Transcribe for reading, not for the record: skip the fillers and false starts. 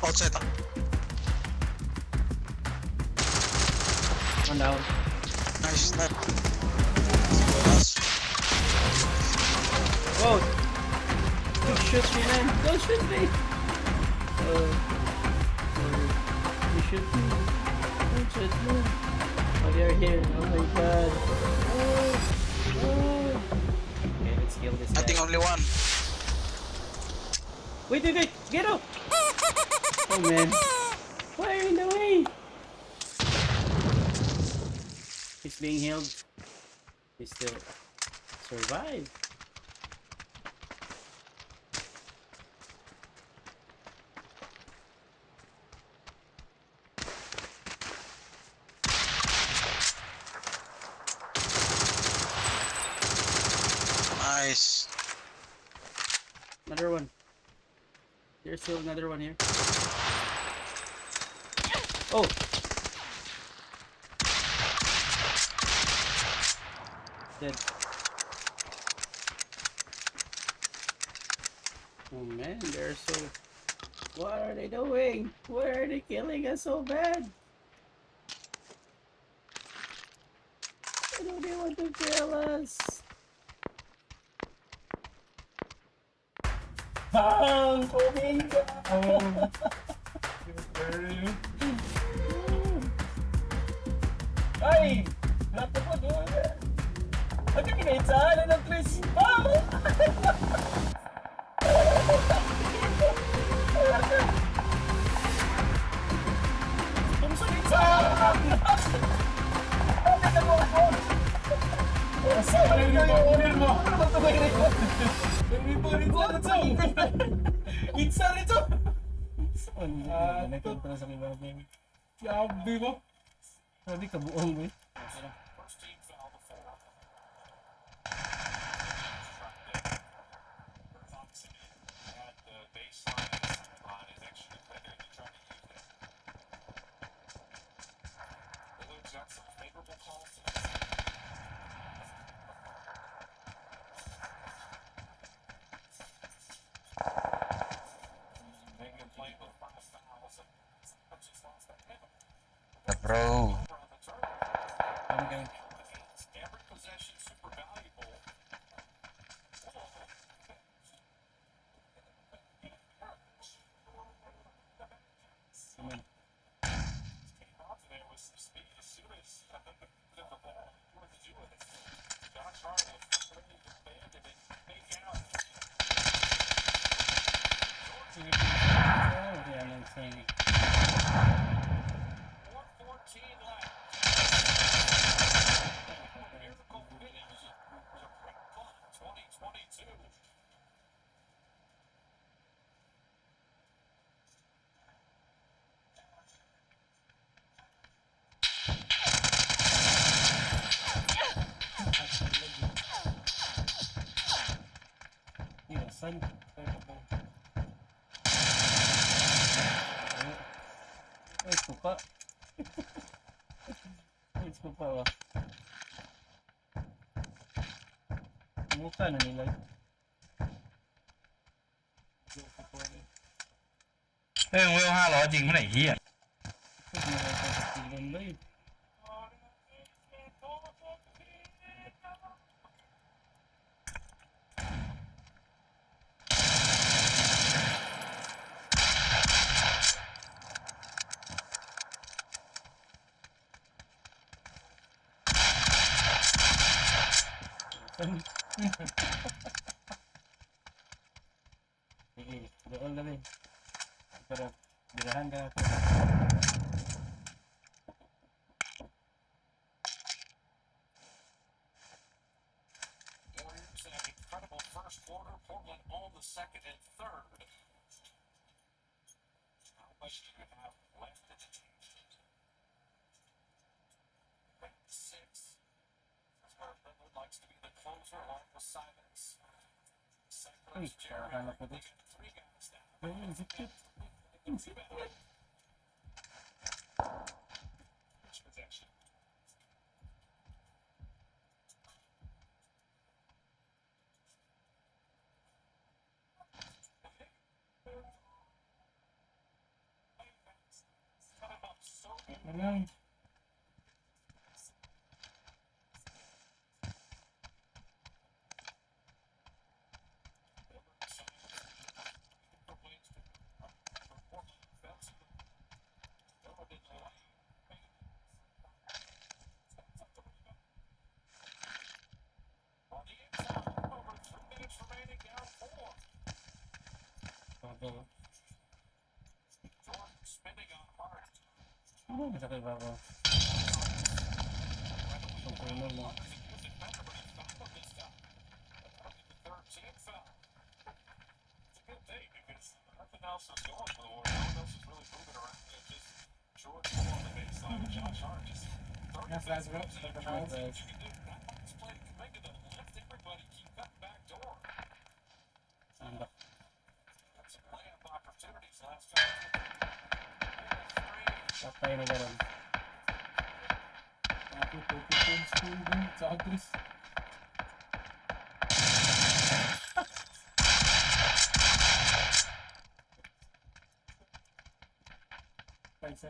Outside. One down. Nice. Nice. Last. Whoa! Don't shoot me, man! Don't shoot me! Sorry. You shoot me. Don't shoot me. Oh, they're here. Oh my god. Oh. Okay, let's kill this I guy. think only one. Wait, wait, wait! Get up! Oh man. Why are you in the way? He's being healed. He still survived. Nice. Another one. There's still another one here. Oh! Dead. Oh man, they're so... What are they doing? Why are they killing us so bad? Why do they want to kill us? Bang! Tubig! Ay! Lahat po doon. Pagka kinaisahan ng Chris. Bang! Tumsulit sa Ano na mo po? Saan na yung order mo? Ano ba ito ba i-record? Ito! Itsa rito! Ito pala sa kibagay. Yabi mo? Sabi ka buong mo eh. Bro. Ano kayo? San? Ay, suka. Ay, suka ba? Mukha na nila. เฮ้ยมึงเวล500จริงเมื่อไหร่เฮีย Sige, doon na rin. Pero, birahan ka natin. Warriors an incredible first quarter. Portland on the second and third. How much do you have left in the team? 6. That's where Lillard likes to be the closer along with Simons. Uy, Jared hanap ko Allen, din. they got 3 guys down. Ay, zikit. Rebound. Pitch possession. Ganun. Bago. Ano ang sakit bago? Ang puno mo. Yes, that's good. Anda. Patay na gano'n. Ako, 20 points to win sa Agris. Paisa.